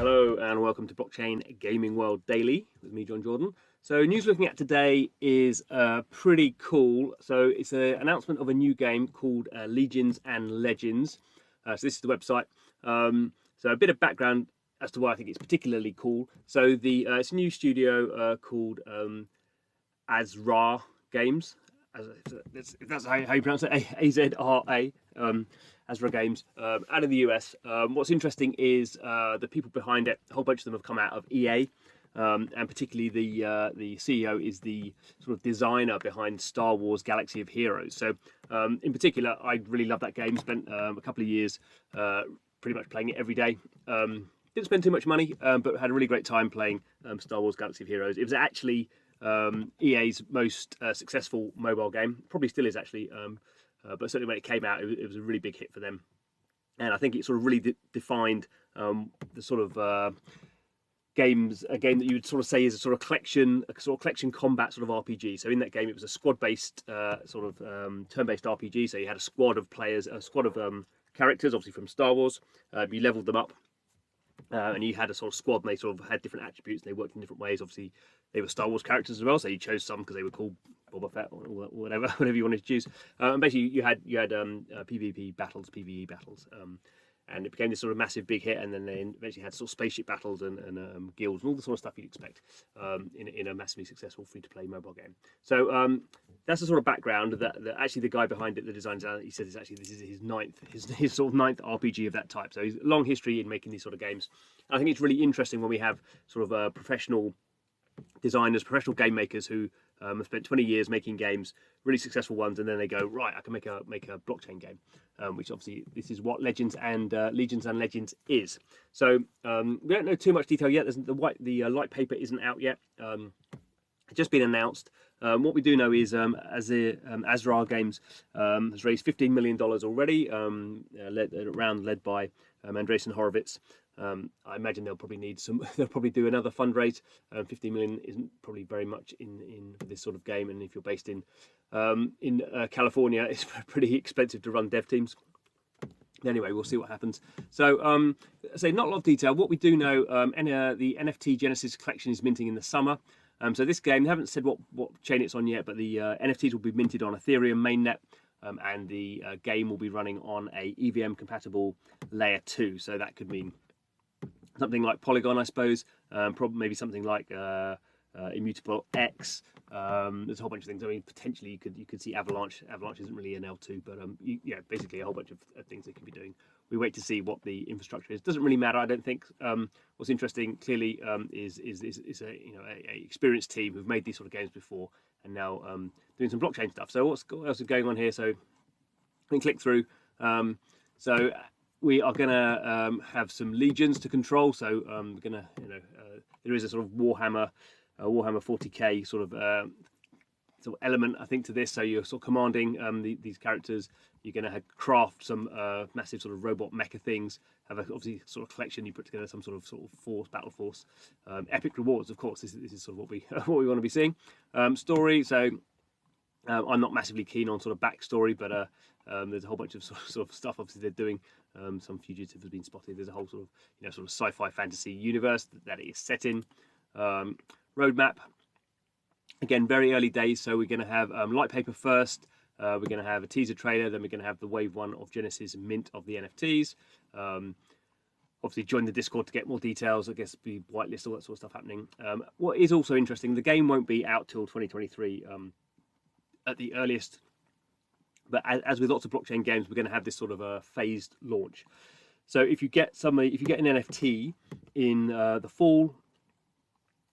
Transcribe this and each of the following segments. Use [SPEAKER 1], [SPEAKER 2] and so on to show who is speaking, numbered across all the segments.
[SPEAKER 1] Hello and welcome to Blockchain Gaming World Daily with me, John Jordan. So news looking at today is pretty cool. So it's an announcement of a new game called Legions and Legends. So this is the website. So a bit of background as to why I think it's particularly cool. So it's a new studio called Azra Games. If that's how you pronounce it, Azra. Azra Games, out of the US. What's interesting is the people behind it. A whole bunch of them have come out of EA, and particularly the CEO is the sort of designer behind Star Wars: Galaxy of Heroes. So, in particular, I really love that game. Spent a couple of years pretty much playing it every day. Didn't spend too much money, but had a really great time playing Star Wars: Galaxy of Heroes. It was actually EA's most successful mobile game. Probably still is actually. But certainly when it came out, it was a really big hit for them, and I think it sort of really defined the sort of a game that you would sort of say is a sort of collection combat sort of RPG. So in that game, it was a squad-based sort of turn-based RPG. So you had a squad of players, a squad of characters, obviously from Star Wars. You leveled them up. And you had a sort of squad, and they sort of had different attributes, and they worked in different ways. Obviously, they were Star Wars characters as well, so you chose some because they were called Boba Fett or whatever you wanted to choose. And basically, you had PvP battles, PvE battles, and it became this sort of massive big hit. And then they eventually had sort of spaceship battles and guilds and all the sort of stuff you'd expect in a massively successful free-to-play mobile game. So that's the sort of background that actually the guy behind it, the designer, he says this is his sort of ninth RPG of that type. So he's a long history in making these sort of games. And I think it's really interesting when we have sort of professional designers, professional game makers who have spent 20 years making games, really successful ones, and then they go, right, I can make a blockchain game, which obviously this is what Legions and Legends is. So we don't know too much detail yet. The light paper isn't out yet. It's just been announced. What we do know is Azra Games has raised $15 million already, led by Andreessen Horowitz. I imagine they'll probably need some. They'll probably do another fundraise. 50 million isn't probably very much in this sort of game, and if you're based in California, it's pretty expensive to run dev teams. Anyway, we'll see what happens. So, not a lot of detail. What we do know, the NFT Genesis collection is minting in the summer. So this game, they haven't said what chain it's on yet, but the NFTs will be minted on Ethereum mainnet. And the game will be running on a EVM compatible layer 2. So that could mean something like Polygon, I suppose. Probably maybe something like Immutable X. There's a whole bunch of things. I mean, potentially you could see Avalanche. Avalanche isn't really an L2, but basically a whole bunch of things they could be doing. We wait to see what the infrastructure is. Doesn't really matter, I don't think. What's interesting clearly is a experienced team who've made these sort of games before and now doing some blockchain stuff. So what else is going on here? So we can click through. So we are going to have some legions to control. So we're going to, there is a sort of Warhammer 40k sort of element, I think, to this. So you're sort of commanding these characters. You're going to craft some massive sort of robot mecha things. Have obviously sort of collection. You put together some sort of battle force. Epic rewards, of course. This is sort of what we want to be seeing. Story. So I'm not massively keen on sort of backstory, but there's a whole bunch of sort of stuff. Obviously, they're doing. Some fugitive has been spotted. There's a whole sort of sci-fi fantasy universe that it is set in. Roadmap. Again, very early days, so we're going to have light paper first. We're going to have a teaser trailer, then we're going to have the wave 1 of Genesis mint of the NFTs. Obviously, join the Discord to get more details. I guess be whitelist, all that sort of stuff happening. What is also interesting, the game won't be out till 2023 at the earliest. But as with lots of blockchain games, we're going to have this sort of a phased launch. So if you get an NFT in the fall.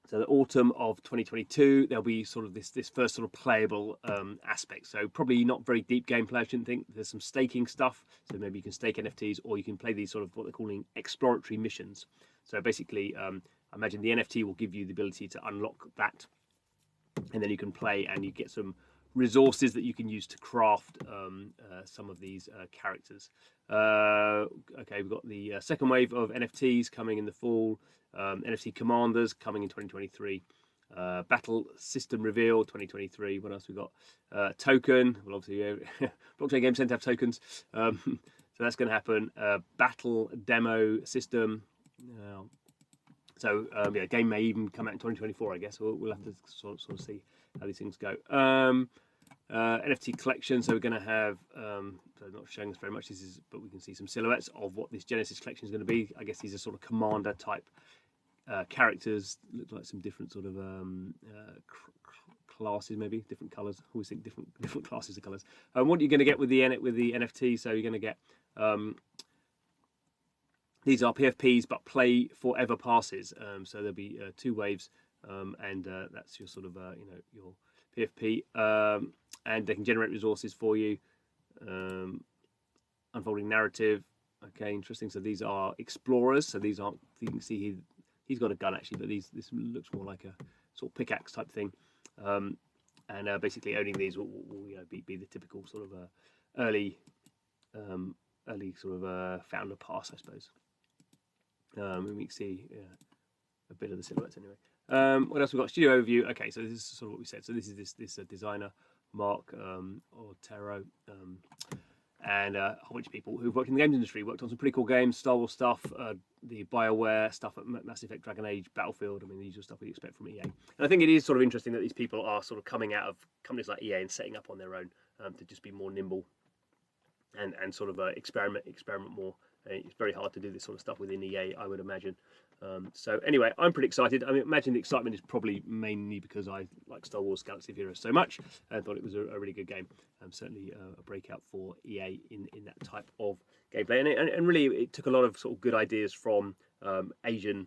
[SPEAKER 1] So the autumn of 2022, there'll be sort of this first sort of playable aspect. So probably not very deep gameplay, I shouldn't think. There's some staking stuff. So maybe you can stake NFTs, or you can play these sort of what they're calling exploratory missions. So basically, I imagine the NFT will give you the ability to unlock that. And then you can play and you get some resources that you can use to craft some of these characters. Okay, we've got the second wave of NFTs coming in the fall. NFT Commanders coming in 2023. Battle System Reveal 2023. What else we got? Token. Well, obviously, blockchain games tend to have tokens. So that's going to happen. Battle Demo System. So yeah, game may even come out in 2024, I guess. We'll have to sort of see how these things go. NFT collection. So we're going to have. So not showing us very much. But we can see some silhouettes of what this Genesis collection is going to be. I guess these are sort of commander type characters. Look like some different sort of classes, maybe different colours. I always think different classes of colours. What you're going to get with the NFT? So you're going to get. These are PFPs, but play forever passes. So there'll be 2 waves, and that's your sort of your PFP, and they can generate resources for you. Unfolding narrative. Okay, interesting. So these are explorers. So these aren't. You can see he's got a gun actually, but this looks more like a sort of pickaxe type thing. And basically owning these will be the typical sort of early sort of founder pass, I suppose. And we can see a bit of the silhouettes anyway. What else we've got? Studio overview. Okay, so this is sort of what we said. So this is this designer, Mark Otero, and a whole bunch of people who've worked in the games industry, worked on some pretty cool games, Star Wars stuff, the BioWare stuff at Mass Effect, Dragon Age, Battlefield. I mean, the usual stuff we expect from EA. And I think it is sort of interesting that these people are sort of coming out of companies like EA and setting up on their own to just be more nimble and sort of experiment more. It's very hard to do this sort of stuff within EA, I would imagine. So anyway, I'm pretty excited. I mean, imagine the excitement is probably mainly because I like Star Wars Galaxy of Heroes so much and thought it was a really good game. Certainly a breakout for EA in that type of gameplay. And really, it took a lot of sort of good ideas from Asian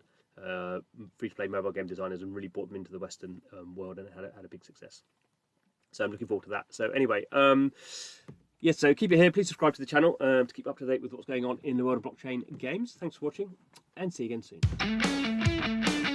[SPEAKER 1] free-to-play mobile game designers and really brought them into the Western world and had a big success. So I'm looking forward to that. So anyway, yes, so keep it here. Please subscribe to the channel to keep up to date with what's going on in the world of blockchain games. Thanks for watching, and see you again soon.